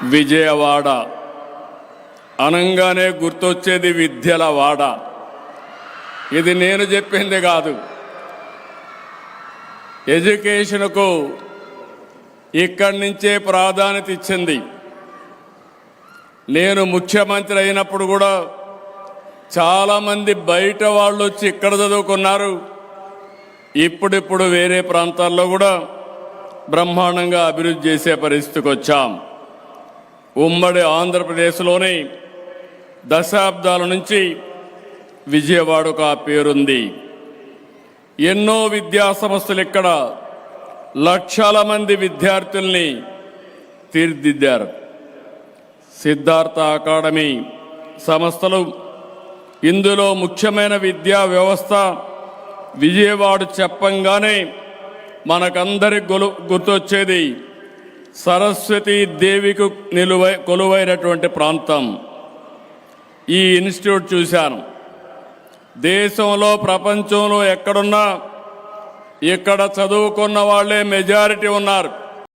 విజయవాడ అనంగానే గుర్తొచ్చేది విద్యల వాడ. ఇది నేను చెప్పింది కాదు. ఎడ్యుకేషన్కు ఇక్కడి నుంచే ప్రాధాన్యత ఇచ్చింది. నేను ముఖ్యమంత్రి అయినప్పుడు కూడా చాలామంది బయట వాళ్ళు వచ్చి ఇక్కడ చదువుకున్నారు. ఇప్పుడిప్పుడు వేరే ప్రాంతాల్లో కూడా బ్రహ్మాండంగా అభివృద్ధి చేసే పరిస్థితికి వచ్చాం. ఉమ్మడి ఆంధ్రప్రదేశ్లోని దశాబ్దాల నుంచి విజయవాడకు ఆ పేరుంది. ఎన్నో విద్యా సంస్థలు ఇక్కడ లక్షల మంది విద్యార్థుల్ని తీర్చిదిద్దారు. సిద్ధార్థ అకాడమీ సంస్థలు, ఇందులో ముఖ్యమైన విద్యా వ్యవస్థ విజయవాడ చెప్పంగానే మనకందరికి గుర్తొచ్చేది సరస్వతీ దేవికి కొలువైనటువంటి ప్రాంతం. ఈ ఇన్స్టిట్యూట్ చూశాను. దేశంలో ప్రపంచంలో ఎక్కడున్నా ఇక్కడ చదువుకున్న వాళ్ళే మెజారిటీ ఉన్నారు.